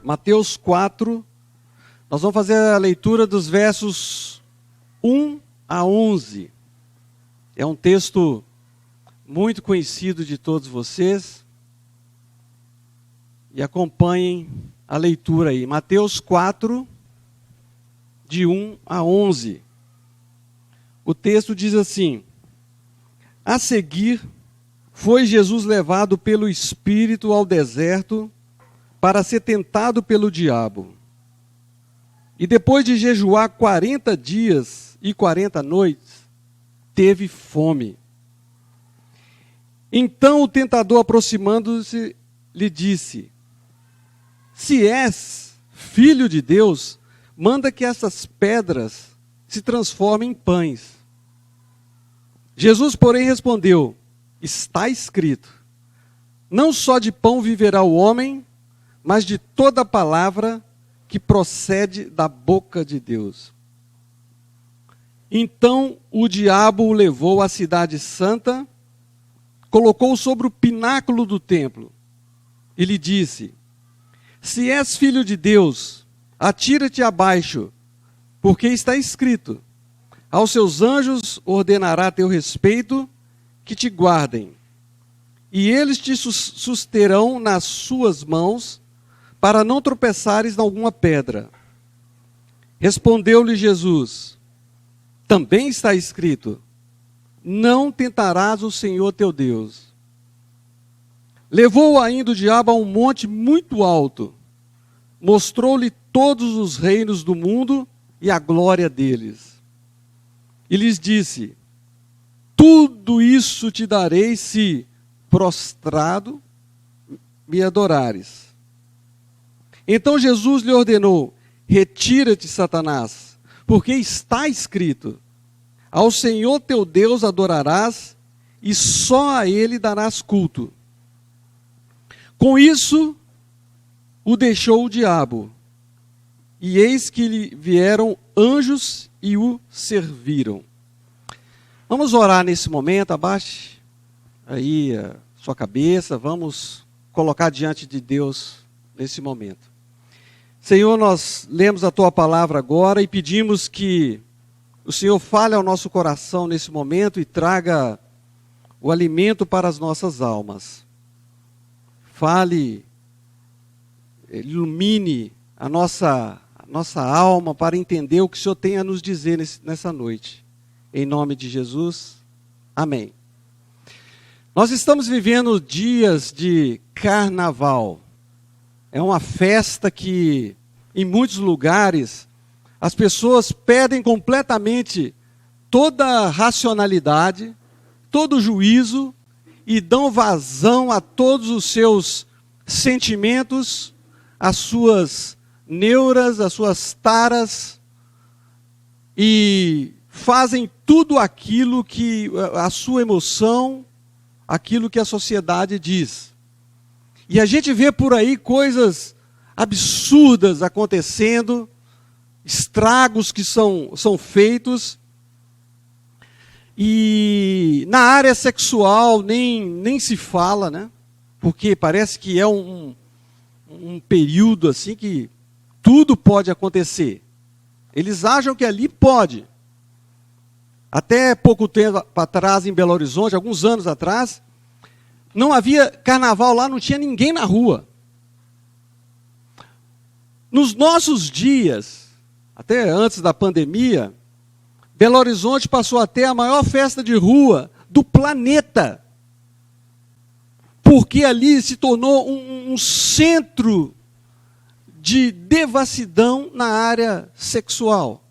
Mateus 4, nós vamos fazer a leitura dos versos 1 a 11. É um texto muito conhecido de todos vocês. E acompanhem a leitura aí. Mateus 4, de 1 a 11. O texto diz assim: A seguir, foi Jesus levado pelo Espírito ao deserto para ser tentado pelo diabo. E depois de jejuar 40 dias e 40 noites, teve fome. Então o tentador, aproximando-se, lhe disse: Se és filho de Deus, manda que essas pedras se transformem em pães. Jesus, porém, respondeu: Está escrito, não só de pão viverá o homem, mas de toda palavra que procede da boca de Deus. Então o diabo o levou à cidade santa, colocou-o sobre o pináculo do templo e lhe disse: Se és filho de Deus, atira-te abaixo, porque está escrito: Aos seus anjos ordenará a teu respeito que te guardem, e eles te susterão nas suas mãos, para não tropeçares em alguma pedra. Respondeu-lhe Jesus: Também está escrito: Não tentarás o Senhor teu Deus. Levou ainda o diabo a um monte muito alto, mostrou-lhe todos os reinos do mundo e a glória deles. E lhes disse: Tudo isso te darei se, prostrado, me adorares. Então Jesus lhe ordenou: Retira-te, Satanás, porque está escrito: Ao Senhor teu Deus adorarás, e só a Ele darás culto. Com isso, o deixou o diabo, e eis que lhe vieram anjos e o serviram. Vamos orar nesse momento. Abaixe aí a sua cabeça, vamos colocar diante de Deus nesse momento. Senhor, nós lemos a Tua palavra agora e pedimos que o Senhor fale ao nosso coração nesse momento e traga o alimento para as nossas almas. Fale, ilumine a nossa alma para entender o que o Senhor tem a nos dizer nessa noite. Em nome de Jesus, amém. Nós estamos vivendo dias de carnaval. É uma festa que, em muitos lugares, as pessoas perdem completamente toda a racionalidade, todo o juízo, e dão vazão a todos os seus sentimentos, as suas neuras, as suas taras, e fazem tudo aquilo que a sua emoção, aquilo que a sociedade diz. E a gente vê por aí coisas absurdas acontecendo, estragos que são feitos. E na área sexual nem se fala, né? Porque parece que é um período assim que tudo pode acontecer. Eles acham que ali pode. Até pouco tempo atrás, em Belo Horizonte, alguns anos atrás, não havia carnaval lá, não tinha ninguém na rua. Nos nossos dias, até antes da pandemia, Belo Horizonte passou a ter a maior festa de rua do planeta. Porque ali se tornou um centro de devassidão na área sexual.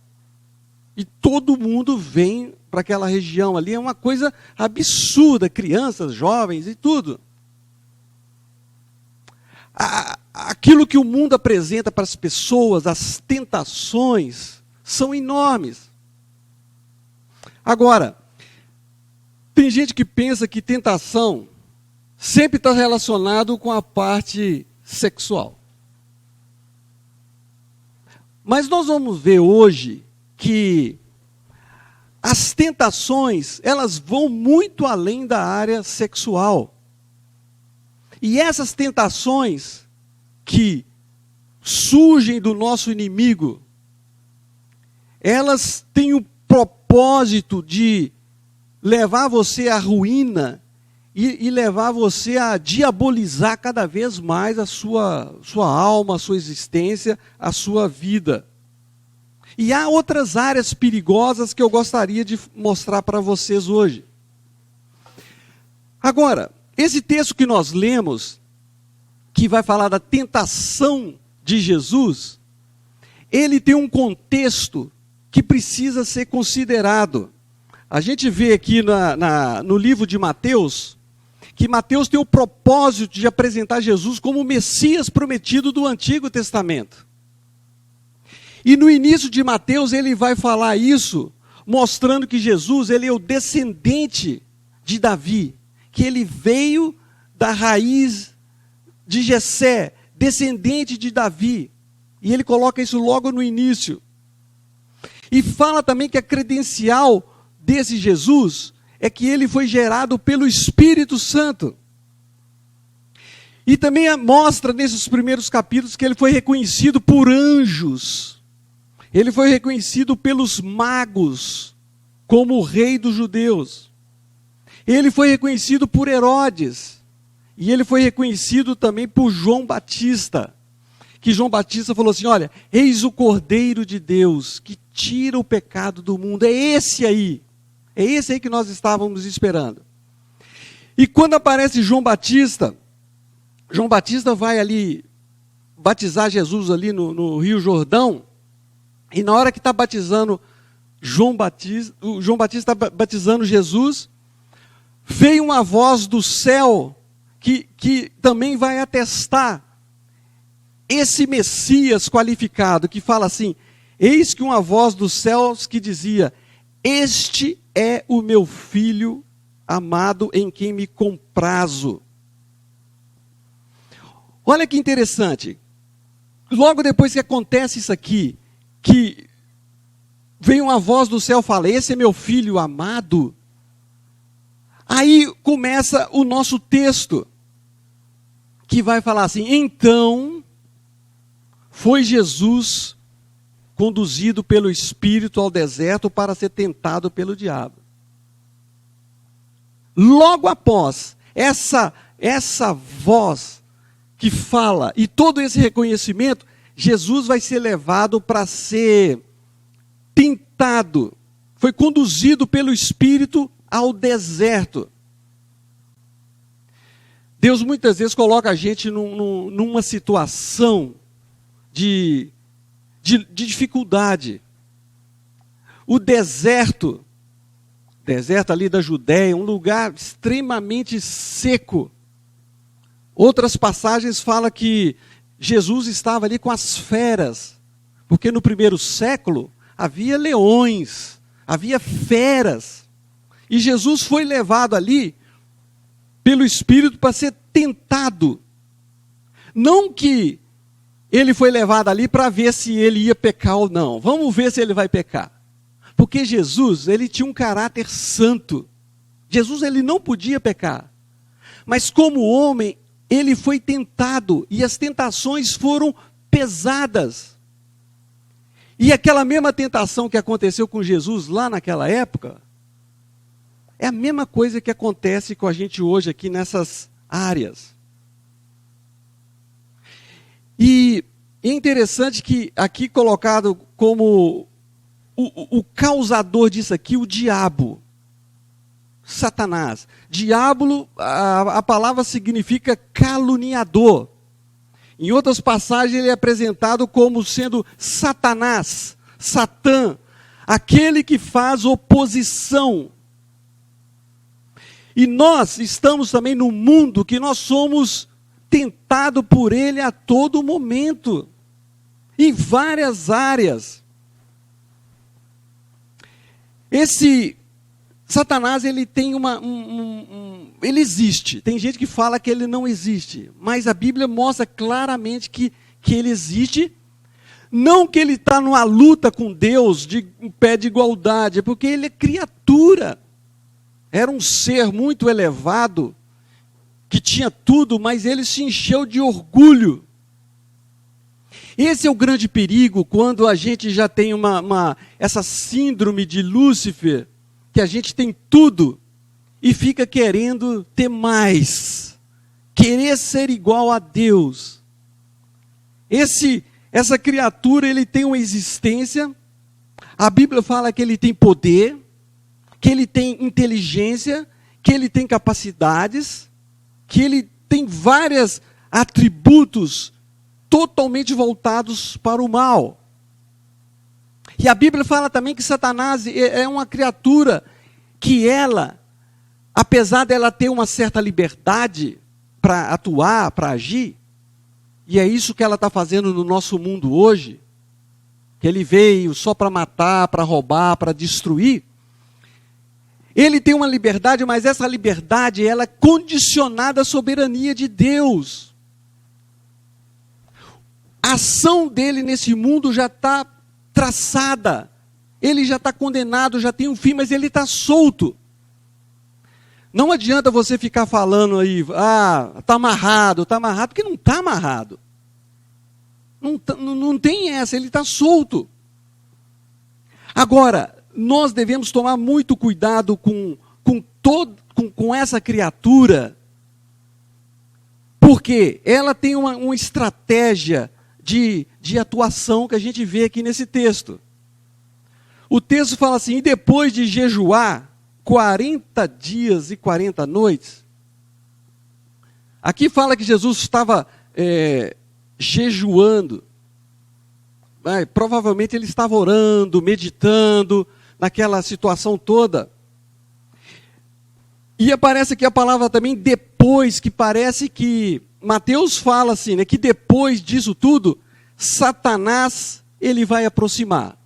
E todo mundo vem para aquela região ali, é uma coisa absurda, crianças, jovens e tudo. Aquilo que o mundo apresenta para as pessoas, as tentações, são enormes. Agora, tem gente que pensa que tentação sempre está relacionado com a parte sexual. Mas nós vamos ver hoje que as tentações, elas vão muito além da área sexual. E essas tentações que surgem do nosso inimigo, elas têm o propósito de levar você à ruína e levar você a diabolizar cada vez mais a sua alma, a sua existência, a sua vida. E há outras áreas perigosas que eu gostaria de mostrar para vocês hoje. Agora, esse texto que nós lemos, que vai falar da tentação de Jesus, ele tem um contexto que precisa ser considerado. A gente vê aqui no livro de Mateus, que Mateus tem o propósito de apresentar Jesus como o Messias prometido do Antigo Testamento. E no início de Mateus ele vai falar isso, mostrando que Jesus ele é o descendente de Davi, que ele veio da raiz de Jessé, descendente de Davi. E ele coloca isso logo no início. E fala também que a credencial desse Jesus é que ele foi gerado pelo Espírito Santo. E também mostra nesses primeiros capítulos que ele foi reconhecido por anjos. Ele foi reconhecido pelos magos como o rei dos judeus. Ele foi reconhecido por Herodes. E ele foi reconhecido também por João Batista. Que João Batista falou assim, olha, eis o Cordeiro de Deus que tira o pecado do mundo. É esse aí que nós estávamos esperando. E quando aparece João Batista vai ali batizar Jesus ali no Rio Jordão, e na hora que está batizando o João Batista está batizando Jesus, veio uma voz do céu que também vai atestar esse Messias qualificado, que fala assim, eis que uma voz dos céus que dizia, este é o meu filho amado em quem me comprazo. Olha que interessante. Logo depois que acontece isso aqui, que vem uma voz do céu e fala, esse é meu filho amado. Aí começa o nosso texto, que vai falar assim, então foi Jesus conduzido pelo Espírito ao deserto para ser tentado pelo diabo. Logo após essa voz que fala e todo esse reconhecimento, Jesus vai ser levado para ser tentado. Foi conduzido pelo Espírito ao deserto. Deus muitas vezes coloca a gente numa situação de dificuldade. O deserto ali da Judéia, um lugar extremamente seco. Outras passagens falam que Jesus estava ali com as feras, porque no primeiro século havia leões, havia feras. E Jesus foi levado ali pelo Espírito para ser tentado. Não que ele foi levado ali para ver se ele ia pecar ou não. Vamos ver se ele vai pecar. Porque Jesus, ele tinha um caráter santo. Jesus, ele não podia pecar. Mas como homem, ele foi tentado. E as tentações foram pesadas. E aquela mesma tentação que aconteceu com Jesus lá naquela época, é a mesma coisa que acontece com a gente hoje aqui nessas áreas. E é interessante que aqui colocado como o causador disso aqui, o diabo, Satanás. Diabo, a palavra significa caluniador. Em outras passagens ele é apresentado como sendo Satanás, Satã, aquele que faz oposição. E nós estamos também num mundo que nós somos tentados por ele a todo momento, em várias áreas. Esse Satanás, ele tem ele existe. Tem gente que fala que ele não existe, mas a Bíblia mostra claramente que ele existe. Não que ele está numa luta com Deus, em pé de igualdade, é porque ele é criatura. Era um ser muito elevado, que tinha tudo, mas ele se encheu de orgulho. Esse é o grande perigo quando a gente já tem essa síndrome de Lúcifer, que a gente tem tudo e fica querendo ter mais, querer ser igual a Deus. Essa criatura, ele tem uma existência, a Bíblia fala que ele tem poder, que ele tem inteligência, que ele tem capacidades, que ele tem vários atributos totalmente voltados para o mal. E a Bíblia fala também que Satanás é uma criatura que ela, apesar dela ter uma certa liberdade para atuar, para agir, e é isso que ela está fazendo no nosso mundo hoje, que ele veio só para matar, para roubar, para destruir. Ele tem uma liberdade, mas essa liberdade ela é condicionada à soberania de Deus. A ação dele nesse mundo já está traçada. Ele já está condenado, já tem um fim, mas ele está solto. Não adianta você ficar falando aí, está amarrado, porque não está amarrado. Não tem essa, ele está solto. Agora, nós devemos tomar muito cuidado com essa criatura, porque ela tem uma estratégia de atuação que a gente vê aqui nesse texto. O texto fala assim, e depois de jejuar 40 dias e 40 noites, aqui fala que Jesus estava jejuando, provavelmente ele estava orando, meditando, naquela situação toda. E aparece aqui a palavra também depois, que parece que Mateus fala assim, né, que depois disso tudo, Satanás ele vai aproximar.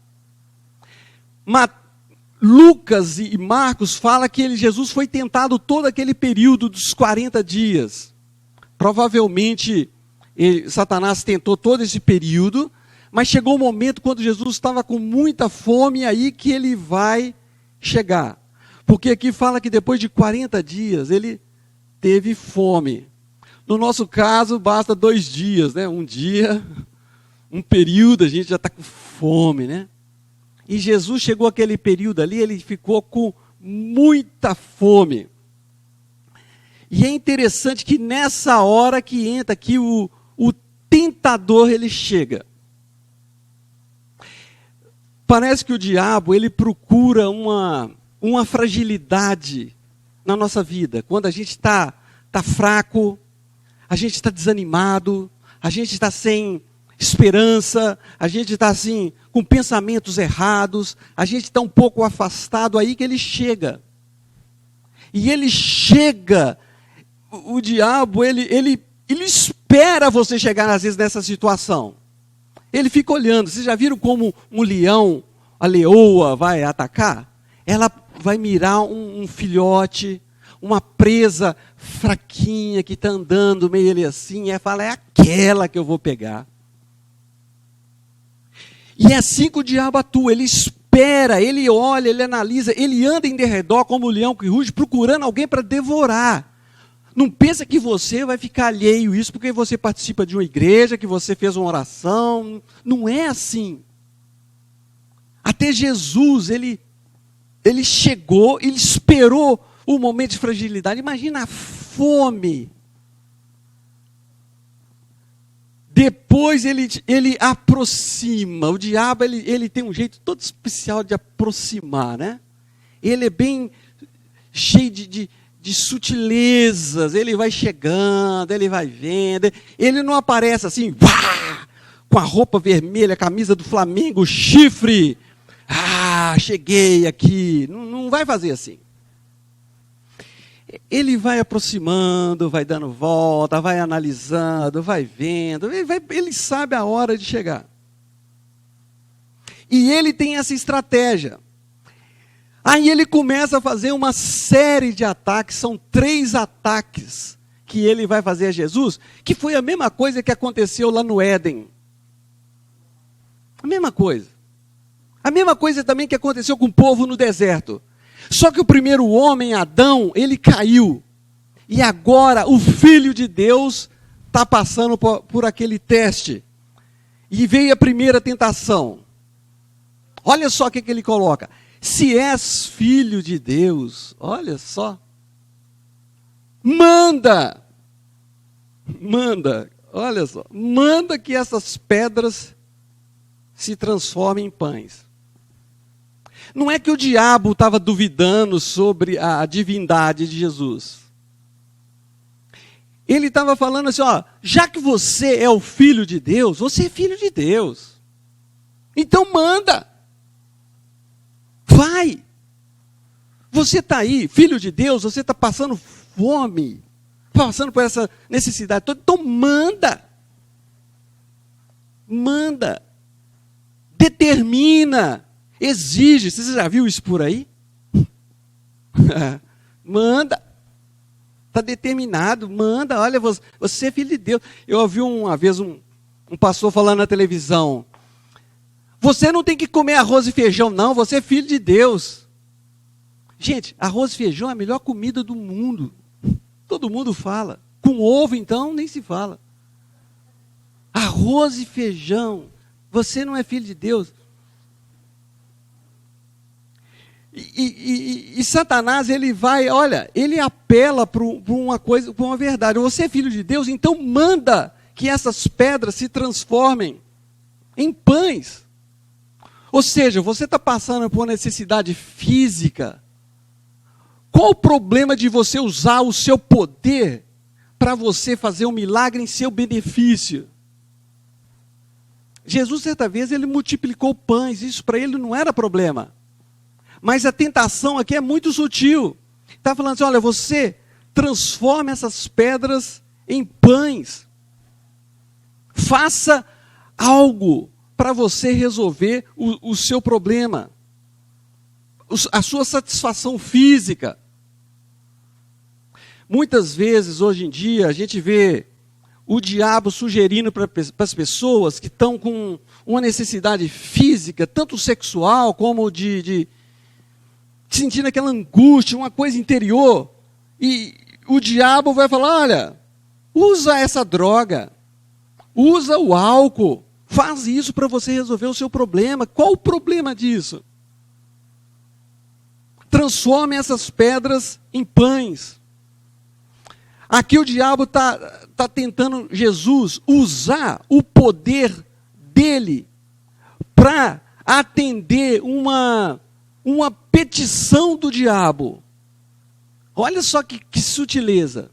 Lucas e Marcos fala que Jesus foi tentado todo aquele período dos 40 dias. Provavelmente Satanás tentou todo esse período, mas chegou o momento quando Jesus estava com muita fome, aí que ele vai chegar. Porque aqui fala que depois de 40 dias ele teve fome. No nosso caso, basta 2 dias, né? Um dia, um período, a gente já está com fome, né? E Jesus chegou aquele período ali, ele ficou com muita fome. E é interessante que nessa hora que entra aqui o tentador, ele chega. Parece que o diabo, ele procura uma fragilidade na nossa vida. Quando a gente está fraco, a gente está desanimado, a gente está sem esperança, a gente está assim, com pensamentos errados, a gente está um pouco afastado, aí que ele chega. E ele chega, o diabo, ele espera você chegar às vezes nessa situação. Ele fica olhando. Vocês já viram como um leão, a leoa vai atacar? Ela vai mirar um filhote, uma presa fraquinha que está andando meio ali assim, e ela fala, é aquela que eu vou pegar. E é assim que o diabo atua, ele espera, ele olha, ele analisa, ele anda em derredor como o leão que ruge, procurando alguém para devorar. Não pensa que você vai ficar alheio a isso porque você participa de uma igreja, que você fez uma oração. Não é assim. Até Jesus, ele chegou, ele esperou o momento de fragilidade. Imagina a fome. Depois ele aproxima. O diabo, ele tem um jeito todo especial de aproximar, né? Ele é bem cheio de sutilezas, ele vai chegando, ele vai vendo, ele não aparece assim, com a roupa vermelha, a camisa do Flamengo, chifre, cheguei aqui, não vai fazer assim. Ele vai aproximando, vai dando volta, vai analisando, vai vendo, ele sabe a hora de chegar. E ele tem essa estratégia. Aí ele começa a fazer uma série de ataques, são 3 ataques que ele vai fazer a Jesus, que foi a mesma coisa que aconteceu lá no Éden. A mesma coisa. A mesma coisa também que aconteceu com o povo no deserto. Só que o primeiro homem, Adão, ele caiu. E agora o Filho de Deus está passando por aquele teste. E veio a primeira tentação. Olha só o que ele coloca. Se és filho de Deus, olha só. Manda, olha só. Manda que essas pedras se transformem em pães. Não é que o diabo estava duvidando sobre a divindade de Jesus. Ele estava falando assim, ó, já que você é o filho de Deus, você é filho de Deus. Então manda. Vai. Você está aí, filho de Deus, você está passando fome, passando por essa necessidade toda, então manda. Manda. Determina. Exige. Você já viu isso por aí? Manda. Está determinado, manda. Olha, você é filho de Deus. Eu ouvi uma vez um pastor falando na televisão. Você não tem que comer arroz e feijão, não. Você é filho de Deus. Gente, arroz e feijão é a melhor comida do mundo. Todo mundo fala. Com ovo, então, nem se fala. Arroz e feijão. Você não é filho de Deus. E Satanás, ele vai, olha, ele apela para uma coisa, para uma verdade. Você é filho de Deus, então manda que essas pedras se transformem em pães. Ou seja, você está passando por uma necessidade física. Qual o problema de você usar o seu poder para você fazer um milagre em seu benefício? Jesus, certa vez, ele multiplicou pães. Isso para ele não era problema. Mas a tentação aqui é muito sutil. Está falando assim, olha, você transforma essas pedras em pães. Faça algo para você resolver o seu problema. A sua satisfação física. Muitas vezes, hoje em dia, a gente vê o diabo sugerindo para as pessoas que estão com uma necessidade física, tanto sexual como de sentindo aquela angústia, uma coisa interior, e o diabo vai falar, olha, usa essa droga, usa o álcool, faz isso para você resolver o seu problema. Qual o problema disso? Transforme essas pedras em pães. Aqui o diabo está tentando Jesus usar o poder dele para atender uma petição do diabo. Olha só que sutileza.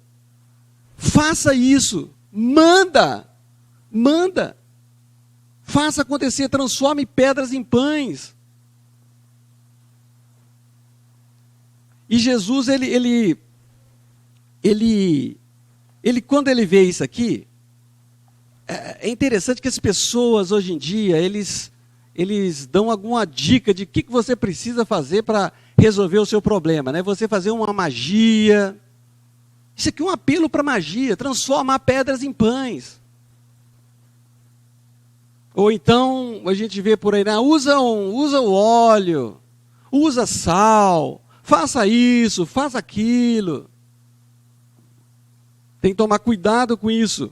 Faça isso. Manda. Faça acontecer. Transforme pedras em pães. E Jesus, ele quando ele vê isso aqui, é interessante que as pessoas hoje em dia, eles dão alguma dica de o que você precisa fazer para resolver o seu problema, né? Você fazer uma magia. Isso aqui é um apelo para magia, transformar pedras em pães. Ou então, a gente vê por aí, né? usa o óleo, usa sal, faça isso, faça aquilo. Tem que tomar cuidado com isso.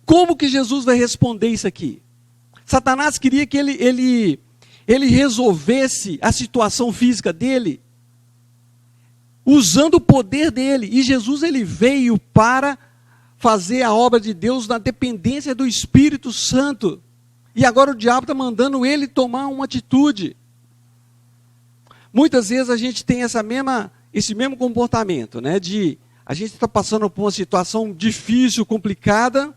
Como que Jesus vai responder isso aqui? Satanás queria que ele resolvesse a situação física dele usando o poder dele. E Jesus, ele veio para fazer a obra de Deus na dependência do Espírito Santo. E agora o diabo está mandando ele tomar uma atitude. Muitas vezes a gente tem esse mesmo comportamento, né? A gente está passando por uma situação difícil, complicada,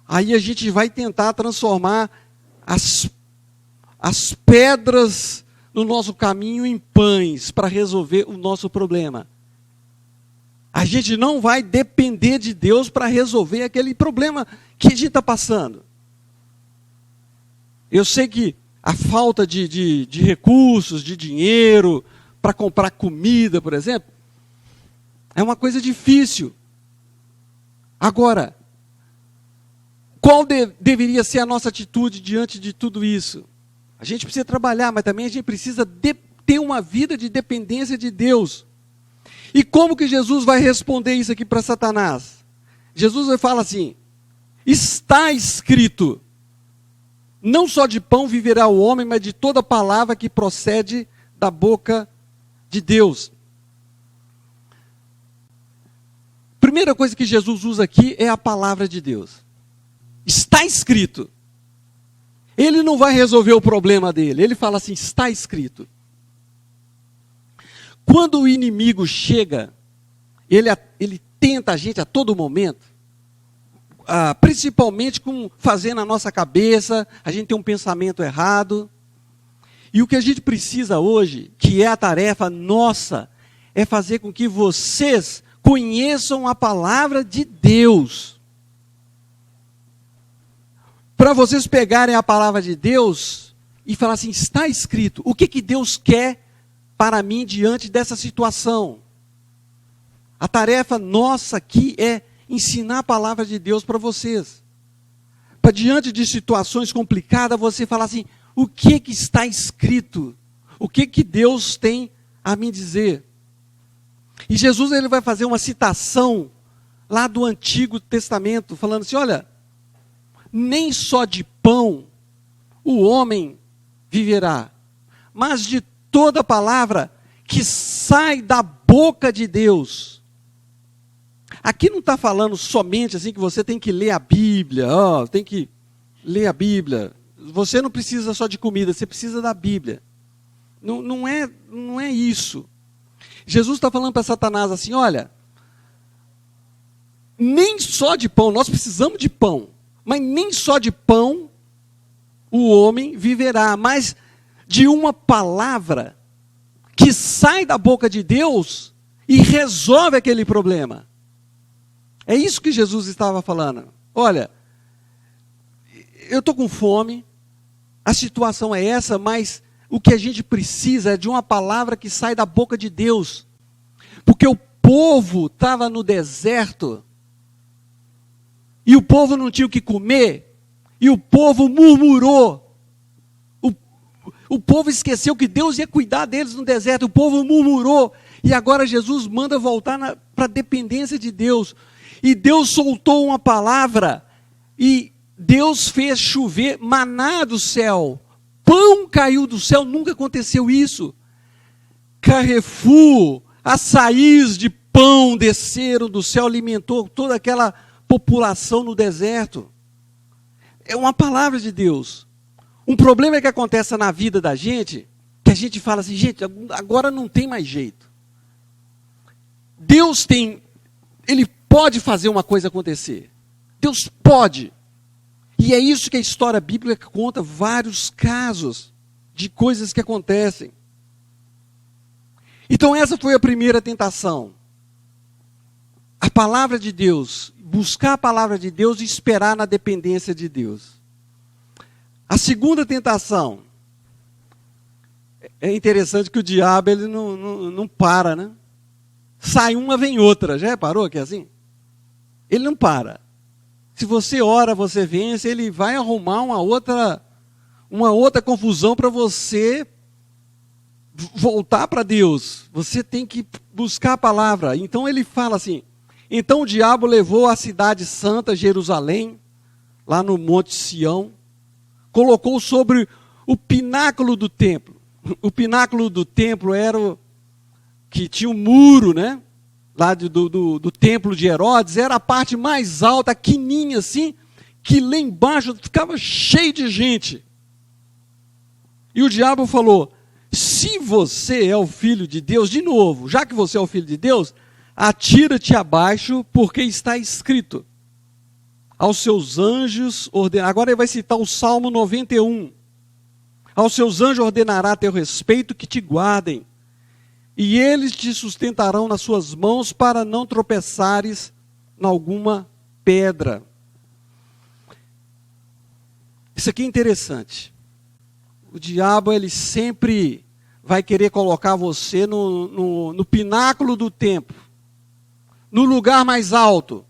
aí a gente vai tentar transformar as pedras no nosso caminho em pães para resolver o nosso problema. A gente não vai depender de Deus para resolver aquele problema que a gente está passando. Eu sei que a falta de recursos, de dinheiro, para comprar comida, por exemplo, é uma coisa difícil. Agora, qual deveria ser a nossa atitude diante de tudo isso? A gente precisa trabalhar, mas também a gente precisa ter uma vida de dependência de Deus. E como que Jesus vai responder isso aqui para Satanás? Jesus fala assim: está escrito, não só de pão viverá o homem, mas de toda palavra que procede da boca de Deus. Primeira coisa que Jesus usa aqui é a palavra de Deus. Está escrito. Ele não vai resolver o problema dele. Ele fala assim: está escrito. Quando o inimigo chega, ele tenta a gente a todo momento, principalmente fazendo a nossa cabeça, a gente tem um pensamento errado. E o que a gente precisa hoje, que é a tarefa nossa, é fazer com que vocês conheçam a palavra de Deus. Para vocês pegarem a palavra de Deus e falar assim: está escrito. O que Deus quer para mim diante dessa situação? A tarefa nossa aqui é ensinar a palavra de Deus para vocês. Para diante de situações complicadas, você falar assim: o que está escrito? O que Deus tem a me dizer? E Jesus, ele vai fazer uma citação lá do Antigo Testamento, falando assim: olha, nem só de pão o homem viverá, mas de toda palavra que sai da boca de Deus. Aqui não está falando somente assim que você tem que ler a Bíblia, tem que ler a Bíblia. Você não precisa só de comida, você precisa da Bíblia. Não é isso. Jesus está falando para Satanás assim: olha, nem só de pão, nós precisamos de pão, mas nem só de pão o homem viverá, mas de uma palavra que sai da boca de Deus e resolve aquele problema. É isso que Jesus estava falando. Olha, eu estou com fome, a situação é essa, mas o que a gente precisa é de uma palavra que sai da boca de Deus. Porque o povo estava no deserto, e o povo não tinha o que comer, e o povo murmurou. O povo esqueceu que Deus ia cuidar deles no deserto, o povo murmurou, e agora Jesus manda voltar para a dependência de Deus. E Deus soltou uma palavra, e Deus fez chover maná do céu. Pão caiu do céu, nunca aconteceu isso. Carrefour, açaís de pão desceram do céu, alimentou toda aquela população no deserto. É uma palavra de Deus. Um problema que acontece na vida da gente, que a gente fala assim: gente, agora não tem mais jeito. Deus Ele pode fazer uma coisa acontecer. Deus pode. E é isso que a história bíblica conta, vários casos de coisas que acontecem. Então essa foi a primeira tentação. A palavra de Deus, buscar a palavra de Deus e esperar na dependência de Deus. A segunda tentação, é interessante que o diabo ele não para, né? Sai uma, vem outra. Já reparou que é assim? Ele não para. Se você ora, você vence, ele vai arrumar uma outra confusão para você voltar para Deus. Você tem que buscar a palavra. Então ele fala assim: então o diabo levou a cidade santa, Jerusalém, lá no Monte Sião, colocou sobre o pináculo do templo. O pináculo do templo era que tinha um muro, né? Lá do templo de Herodes, era a parte mais alta, quininha assim, que lá embaixo ficava cheio de gente. E o diabo falou: se você é o filho de Deus, de novo, já que você é o filho de Deus, atira-te abaixo, porque está escrito: aos seus anjos ordenará. Agora ele vai citar o Salmo 91. Aos seus anjos ordenará a teu respeito que te guardem, e eles te sustentarão nas suas mãos para não tropeçares em alguma pedra. Isso aqui é interessante. O diabo, ele sempre vai querer colocar você no pináculo do templo, no lugar mais alto,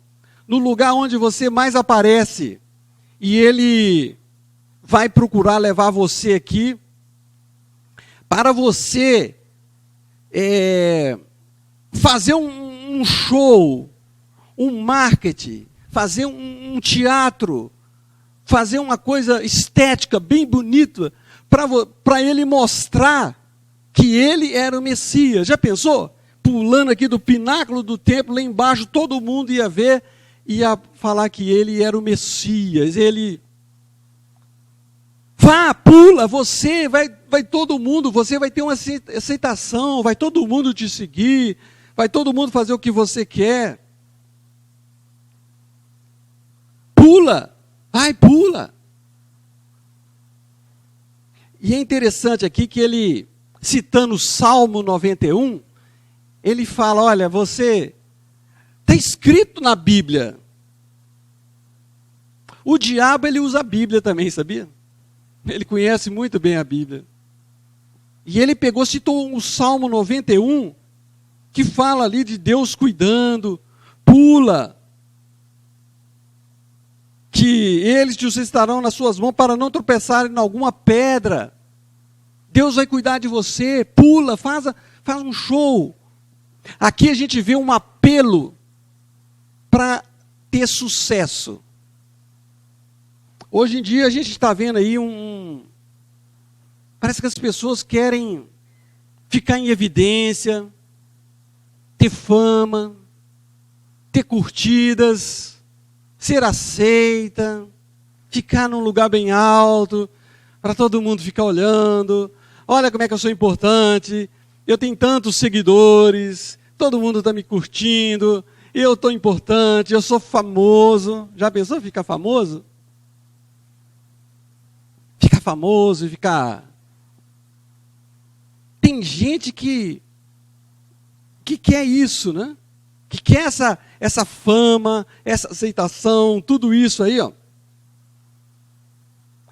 no lugar onde você mais aparece, e ele vai procurar levar você aqui para você fazer um show, um marketing, fazer um teatro, fazer uma coisa estética, bem bonita, para ele mostrar que ele era o Messias. Já pensou? Pulando aqui do pináculo do templo, lá embaixo, todo mundo ia ver, ia falar que ele era o Messias. Ele, vá, pula, você, vai todo mundo, você vai ter uma aceitação, vai todo mundo te seguir, vai todo mundo fazer o que você quer. Pula, vai, pula. E é interessante aqui que ele, citando o Salmo 91, ele fala, olha, você, está escrito na Bíblia. O diabo, ele usa a Bíblia também, sabia? Ele conhece muito bem a Bíblia. E ele pegou, citou o Salmo 91, que fala ali de Deus cuidando, pula, que eles te estarão nas suas mãos para não tropeçarem em alguma pedra. Deus vai cuidar de você, pula, faz um show. Aqui a gente vê um apelo para ter sucesso. Hoje em dia a gente está vendo aí parece que as pessoas querem ficar em evidência, ter fama, ter curtidas, ser aceita, ficar num lugar bem alto, para todo mundo ficar olhando. Olha como é que eu sou importante, eu tenho tantos seguidores, todo mundo está me curtindo, eu estou importante, eu sou famoso. Já pensou em ficar famoso? Ficar famoso e ficar... Tem gente que quer isso, né? Que quer essa fama, essa aceitação, tudo isso aí, ó.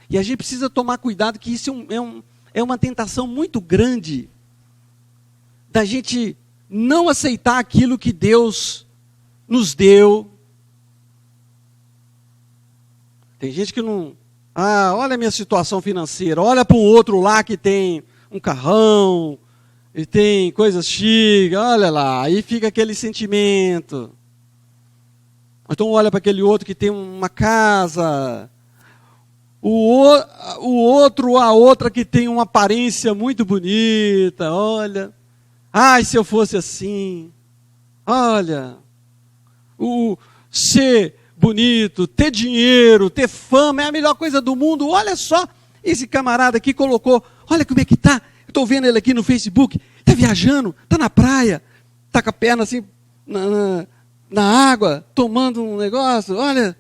E a gente precisa tomar cuidado, que isso é uma tentação muito grande da gente não aceitar aquilo que Deus nos deu. Tem gente que não... olha a minha situação financeira, olha para o outro lá que tem um carrão, e tem coisas chiques, olha lá, aí fica aquele sentimento. Então olha para aquele outro que tem uma casa, o outro, a outra que tem uma aparência muito bonita, olha, ai, se eu fosse assim, olha, ser bonito, ter dinheiro, ter fama, é a melhor coisa do mundo. Olha só, esse camarada aqui colocou, olha como é que está, eu estou vendo ele aqui no Facebook, está viajando, está na praia, está com a perna assim, na água, tomando um negócio, olha,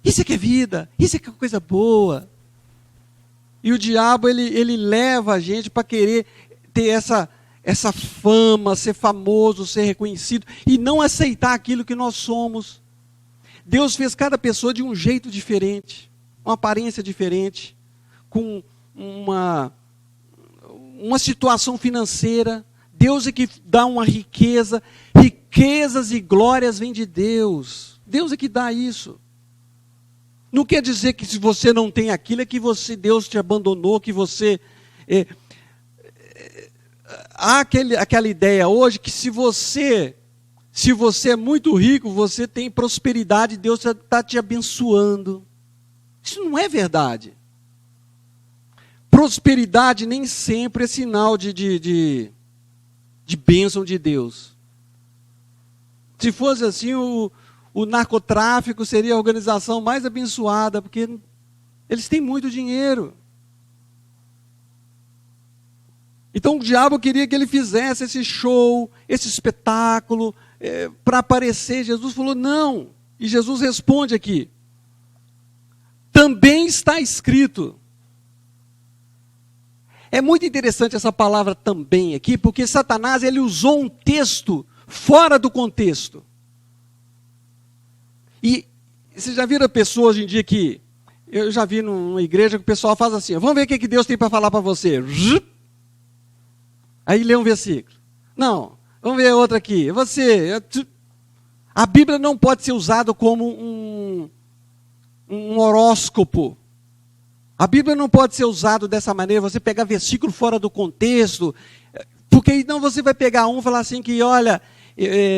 isso é que é vida, isso é que é coisa boa. E o diabo, ele leva a gente para querer ter essa fama, ser famoso, ser reconhecido, e não aceitar aquilo que nós somos. Deus fez cada pessoa de um jeito diferente, uma aparência diferente, com uma situação financeira. Deus é que dá uma riqueza, riquezas e glórias vêm de Deus. Deus é que dá isso. Não quer dizer que se você não tem aquilo, é que Deus te abandonou, que você... há aquela ideia hoje que se você é muito rico, você tem prosperidade, Deus está te abençoando. Isso não é verdade. Prosperidade nem sempre é sinal de bênção de Deus. Se fosse assim, o narcotráfico seria a organização mais abençoada, porque eles têm muito dinheiro. Então o diabo queria que ele fizesse esse show, esse espetáculo, para aparecer. Jesus falou, não. E Jesus responde aqui, também está escrito. É muito interessante essa palavra também aqui, porque Satanás, ele usou um texto fora do contexto. E vocês já viram pessoas hoje em dia que, eu já vi numa igreja que o pessoal faz assim, vamos ver o que Deus tem para falar para você. Aí lê um versículo. Não, vamos ver outro aqui. A Bíblia não pode ser usada como um horóscopo. A Bíblia não pode ser usada dessa maneira, você pegar versículo fora do contexto, porque então você vai pegar e falar assim que, olha,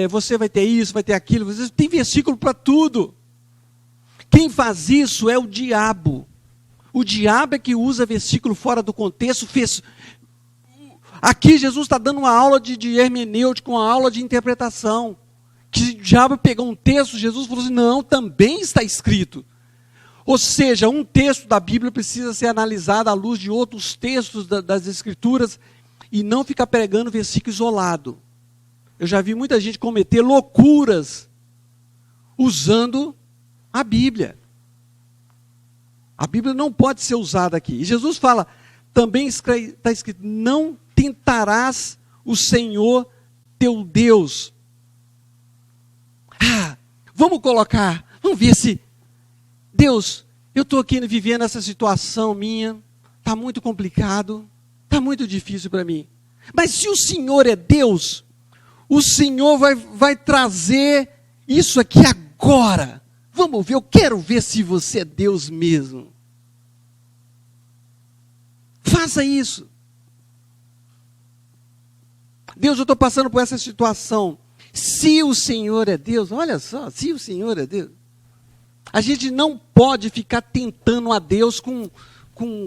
você vai ter isso, vai ter aquilo, tem versículo para tudo. Quem faz isso é o diabo. O diabo é que usa versículo fora do contexto. Aqui Jesus está dando uma aula de hermenêutica, uma aula de interpretação. Que o diabo pegou um texto, Jesus falou assim, não, também está escrito. Ou seja, um texto da Bíblia precisa ser analisado à luz de outros textos das Escrituras e não ficar pregando versículo isolado. Eu já vi muita gente cometer loucuras usando a Bíblia. A Bíblia não pode ser usada aqui. E Jesus fala, também está escrito, não tentarás o Senhor teu Deus. Vamos ver se, Deus, eu estou aqui vivendo essa situação minha, está muito complicado, está muito difícil para mim. Mas se o Senhor é Deus, o Senhor vai trazer isso aqui agora. Vamos ver, eu quero ver se você é Deus mesmo. Faça isso. Deus, eu estou passando por essa situação. Se o Senhor é Deus, olha só, se o Senhor é Deus. A gente não pode ficar tentando a Deus com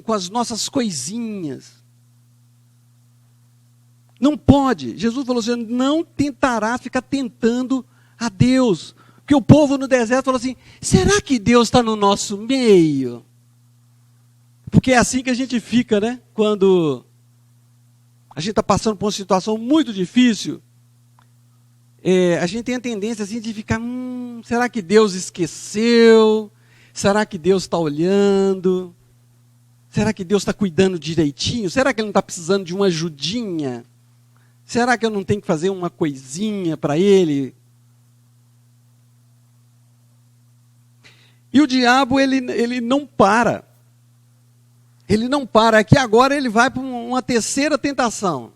as nossas coisinhas. Não pode. Jesus falou assim, não tentará ficar tentando a Deus. Porque o povo no deserto falou assim, será que Deus está no nosso meio? Porque é assim que a gente fica, né? Quando a gente está passando por uma situação muito difícil, a gente tem a tendência assim, de ficar, será que Deus esqueceu? Será que Deus está olhando? Será que Deus está cuidando direitinho? Será que Ele não está precisando de uma ajudinha? Será que eu não tenho que fazer uma coisinha para Ele? E o diabo, ele não para. Ele não para. Aqui agora ele vai para uma terceira tentação.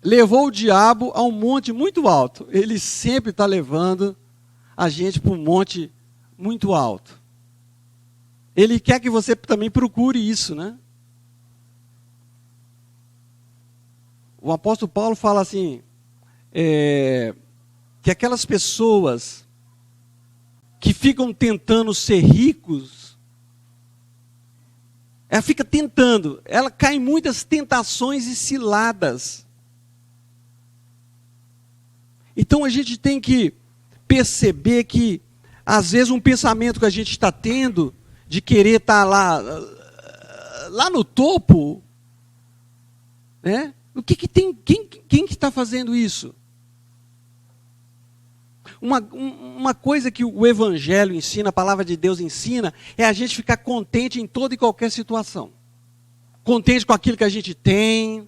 Levou o diabo a um monte muito alto. Ele sempre está levando a gente para um monte muito alto. Ele quer que você também procure isso, né? O apóstolo Paulo fala assim, que aquelas pessoas que ficam tentando ser ricos, ela fica tentando, ela cai em muitas tentações e ciladas. Então a gente tem que perceber que, às vezes, um pensamento que a gente está tendo, de querer estar lá no topo, né? O que tem, quem que está fazendo isso? Uma coisa que o Evangelho ensina, a palavra de Deus ensina, é a gente ficar contente em toda e qualquer situação. Contente com aquilo que a gente tem.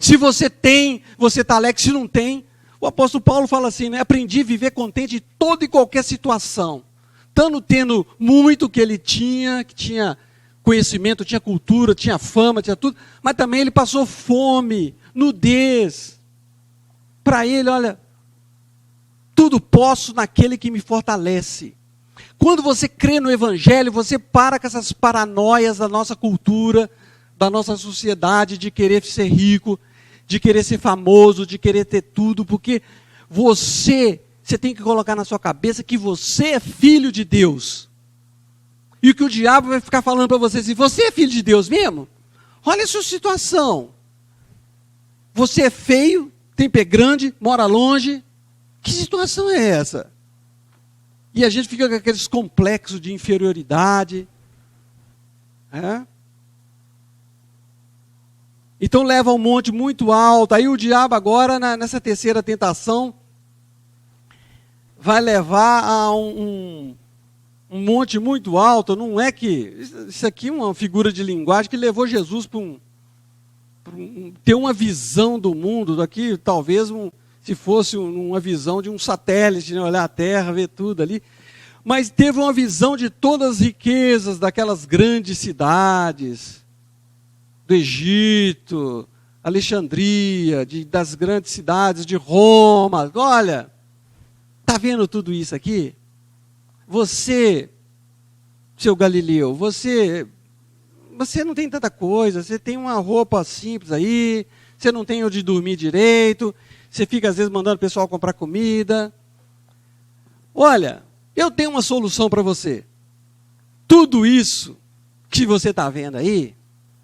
Se você tem, você está alegre. Se não tem, o apóstolo Paulo fala assim, né? Aprendi a viver contente em toda e qualquer situação. Tanto tendo muito que ele tinha, que tinha conhecimento, tinha cultura, tinha fama, tinha tudo, mas também ele passou fome, nudez. Para ele, olha, tudo posso naquele que me fortalece. Quando você crê no Evangelho, você para com essas paranoias da nossa cultura, da nossa sociedade, de querer ser rico, de querer ser famoso, de querer ter tudo, porque você tem que colocar na sua cabeça que você é filho de Deus. E que o diabo vai ficar falando para você assim, você é filho de Deus mesmo? Olha a sua situação. Você é feio, tem pé grande, mora longe. Que situação é essa? E a gente fica com aqueles complexos de inferioridade. Então leva um monte muito alto. Aí o diabo agora, nessa terceira tentação, vai levar a um monte muito alto. Não é que... Isso aqui é uma figura de linguagem que levou Jesus para ter uma visão do mundo. Daqui talvez se fosse uma visão de um satélite, né? Olhar a Terra, ver tudo ali. Mas teve uma visão de todas as riquezas daquelas grandes cidades, do Egito, Alexandria, das grandes cidades de Roma. Olha, está vendo tudo isso aqui? Você, seu Galileu, você não tem tanta coisa, você tem uma roupa simples aí, você não tem onde dormir direito, você fica às vezes mandando o pessoal comprar comida. Olha, Eu tenho uma solução para você. Tudo isso que você está vendo aí,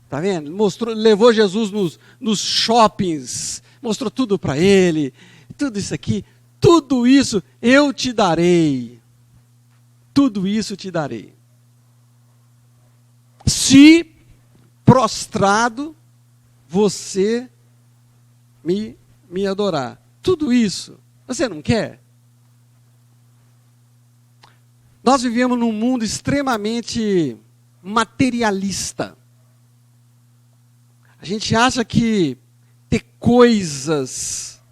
está vendo? Levou Jesus nos shoppings, mostrou tudo para ele, tudo isso aqui, tudo isso eu te darei. Tudo isso te darei. Se prostrado você me adorar. Tudo isso, você não quer? Nós vivemos num mundo extremamente materialista. A gente acha que ter coisas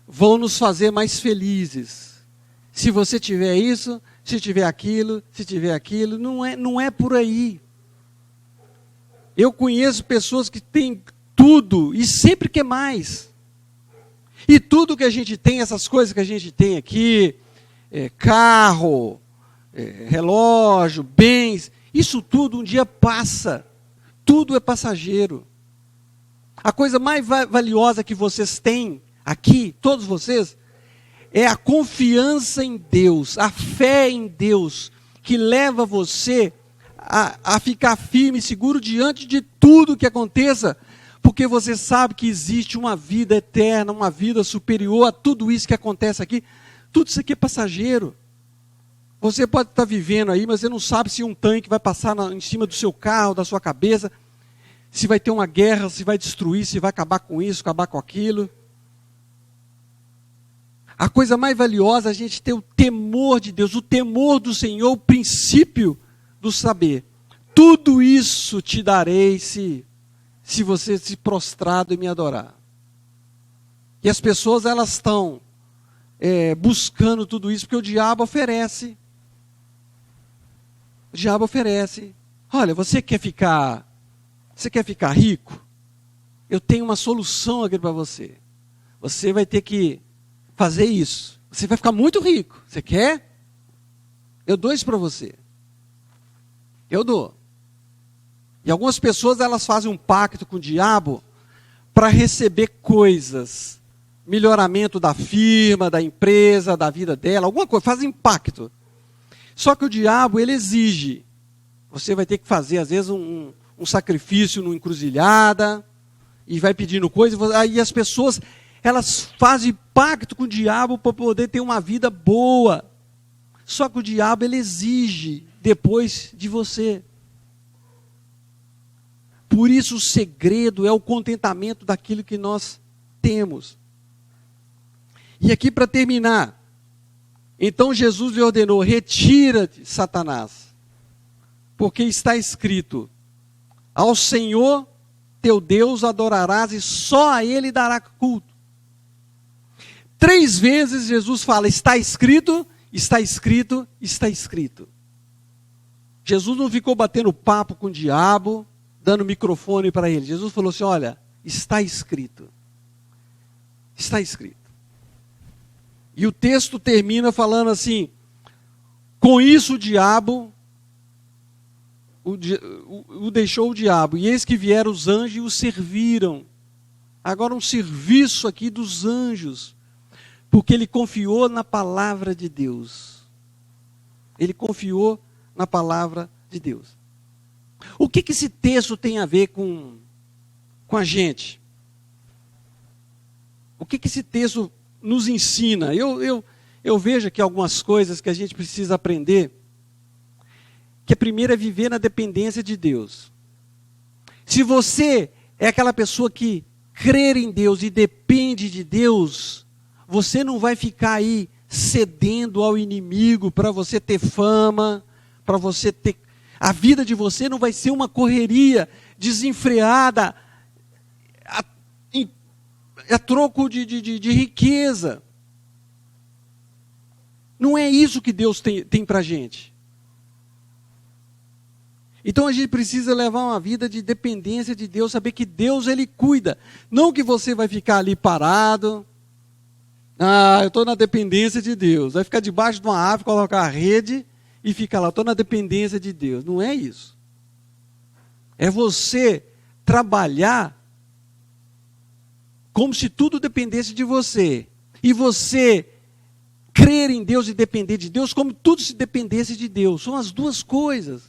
vão nos fazer mais felizes. Se você tiver isso, se tiver aquilo, não é por aí. Eu conheço pessoas que têm tudo e sempre quer mais. E tudo que a gente tem, essas coisas que a gente tem aqui, carro, relógio, bens, isso tudo um dia passa. Tudo é passageiro. A coisa mais valiosa que vocês têm aqui, todos vocês, é a confiança em Deus, a fé em Deus, que leva você a ficar firme e seguro diante de tudo que aconteça, porque você sabe que existe uma vida eterna, uma vida superior a tudo isso que acontece aqui. Tudo isso aqui é passageiro. Você pode estar vivendo aí, mas você não sabe se um tanque vai passar em cima do seu carro, da sua cabeça, se vai ter uma guerra, se vai destruir, se vai acabar com isso, acabar com aquilo. A coisa mais valiosa é a gente ter o temor de Deus, o temor do Senhor, o princípio do saber. Tudo isso te darei se você se prostrado e me adorar. E as pessoas, elas estão buscando tudo isso, porque o diabo oferece. O diabo oferece. Olha, você quer ficar rico? Eu tenho uma solução aqui para você. Você vai ter que fazer isso. Você vai ficar muito rico. Você quer? Eu dou isso para você. Eu dou. E algumas pessoas, elas fazem um pacto com o diabo para receber coisas. Melhoramento da firma, da empresa, da vida dela, alguma coisa. Fazem pacto. Só que o diabo, ele exige. Você vai ter que fazer, às vezes, um sacrifício numa encruzilhada. E vai pedindo coisas. Aí as pessoas, elas fazem pacto com o diabo para poder ter uma vida boa. Só que o diabo, ele exige depois de você. Por isso o segredo é o contentamento daquilo que nós temos. E aqui para terminar, então Jesus lhe ordenou: retira-te, Satanás, porque está escrito: ao Senhor teu Deus adorarás e só a Ele dará culto. 3 vezes Jesus fala: está escrito, está escrito, está escrito. Jesus não ficou batendo papo com o diabo, dando microfone para ele. Jesus falou assim: olha, está escrito. Está escrito. E o texto termina falando assim: com isso o diabo, o deixou o diabo, e eis que vieram os anjos e o serviram. Agora um serviço aqui dos anjos, porque ele confiou na palavra de Deus. Ele confiou na palavra de Deus. O que esse texto tem a ver com a gente? O que esse texto nos ensina? Eu vejo aqui algumas coisas que a gente precisa aprender. Que a primeira é viver na dependência de Deus. Se você é aquela pessoa que crê em Deus e depende de Deus, você não vai ficar aí cedendo ao inimigo para você ter fama, para você ter... A vida de você não vai ser uma correria desenfreada a troco de riqueza. Não é isso que Deus tem para a gente. Então a gente precisa levar uma vida de dependência de Deus, saber que Deus, Ele cuida. Não que você vai ficar ali parado. Eu estou na dependência de Deus. Vai ficar debaixo de uma árvore, colocar a rede e ficar lá. Estou na dependência de Deus. Não é isso. É você trabalhar como se tudo dependesse de você. E você crer em Deus e depender de Deus como tudo se dependesse de Deus. São as duas coisas.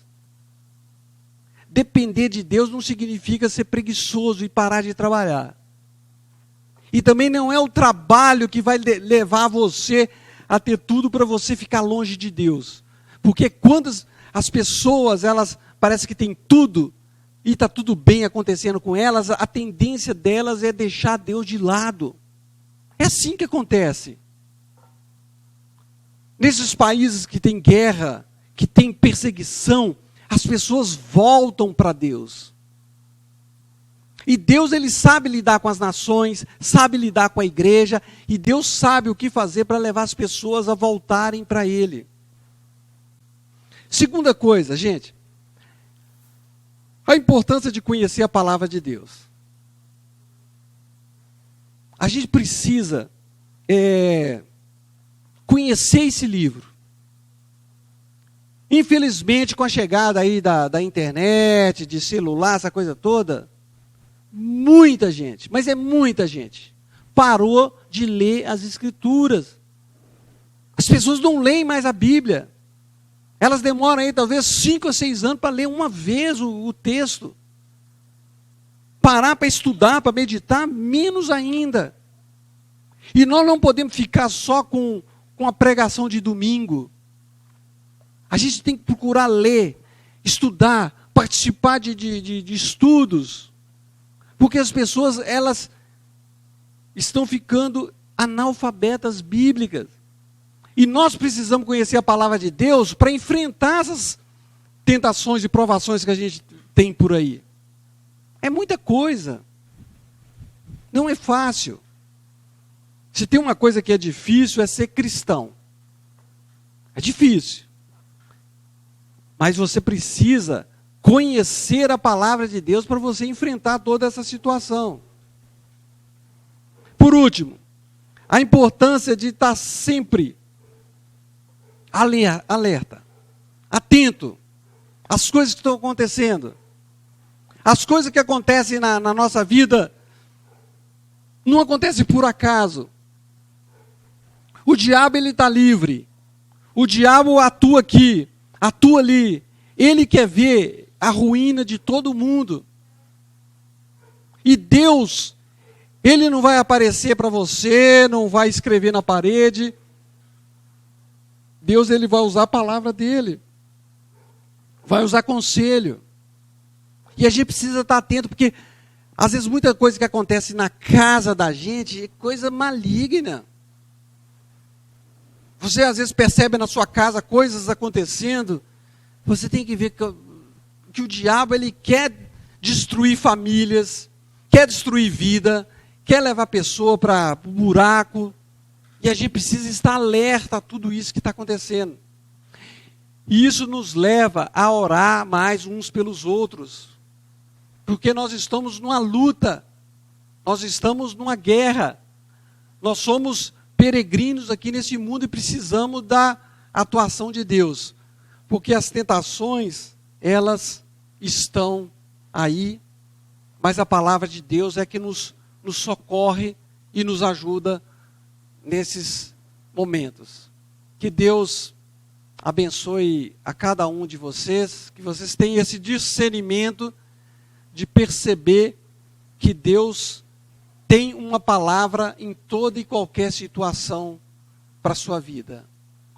Depender de Deus não significa ser preguiçoso e parar de trabalhar. E também não é o trabalho que vai levar você a ter tudo para você ficar longe de Deus. Porque quando as pessoas, elas parecem que têm tudo, e está tudo bem acontecendo com elas, a tendência delas é deixar Deus de lado. É assim que acontece. Nesses países que tem guerra, que tem perseguição, as pessoas voltam para Deus. E Deus, ele sabe lidar com as nações, sabe lidar com a igreja, e Deus sabe o que fazer para levar as pessoas a voltarem para Ele. Segunda coisa, gente, a importância de conhecer a palavra de Deus. A gente precisa conhecer esse livro. Infelizmente, com a chegada aí da internet, de celular, essa coisa toda, muita gente, mas é muita gente, parou de ler as Escrituras. As pessoas não leem mais a Bíblia. Elas demoram aí talvez 5 a 6 anos para ler uma vez o texto. Parar para estudar, para meditar, menos ainda. E nós não podemos ficar só com a pregação de domingo. A gente tem que procurar ler, estudar, participar de estudos. Porque as pessoas, elas estão ficando analfabetas bíblicas. E nós precisamos conhecer a palavra de Deus para enfrentar essas tentações e provações que a gente tem por aí. É muita coisa. Não é fácil. Se tem uma coisa que é difícil, é ser cristão. É difícil. Mas você precisa conhecer a palavra de Deus para você enfrentar toda essa situação. Por último, a importância de estar sempre alerta, atento às coisas que estão acontecendo. As coisas que acontecem na nossa vida não acontecem por acaso. O diabo, ele está livre. O diabo atua aqui, atua ali. Ele quer ver a ruína de todo mundo. E Deus, Ele não vai aparecer para você, não vai escrever na parede. Deus, ele vai usar a palavra dele. Vai usar conselho. E a gente precisa estar atento, porque às vezes muita coisa que acontece na casa da gente é coisa maligna. Você às vezes percebe na sua casa coisas acontecendo. Você tem que ver que o diabo, ele quer destruir famílias, quer destruir vida, quer levar a pessoa para o buraco. E a gente precisa estar alerta a tudo isso que está acontecendo. E isso nos leva a orar mais uns pelos outros. Porque nós estamos numa luta. Nós estamos numa guerra. Nós somos peregrinos aqui nesse mundo e precisamos da atuação de Deus. Porque as tentações, elas estão aí. Mas a palavra de Deus é que nos socorre e nos ajuda nesses momentos. Que Deus abençoe a cada um de vocês, que vocês tenham esse discernimento de perceber que Deus tem uma palavra em toda e qualquer situação para a sua vida.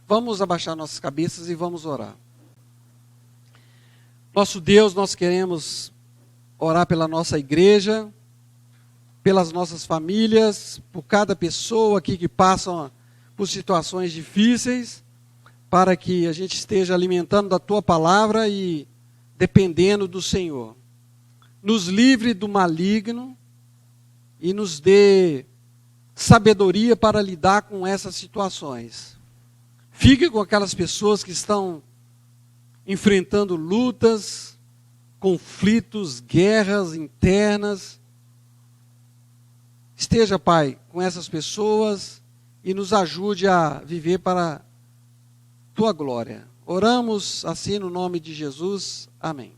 Vamos abaixar nossas cabeças e vamos orar. Nosso Deus, nós queremos orar pela nossa igreja, pelas nossas famílias, por cada pessoa aqui que passa por situações difíceis, para que a gente esteja alimentando da Tua palavra e dependendo do Senhor. Nos livre do maligno e nos dê sabedoria para lidar com essas situações. Fique com aquelas pessoas que estão enfrentando lutas, conflitos, guerras internas. Esteja, Pai, com essas pessoas e nos ajude a viver para Tua glória. Oramos assim no nome de Jesus. Amém.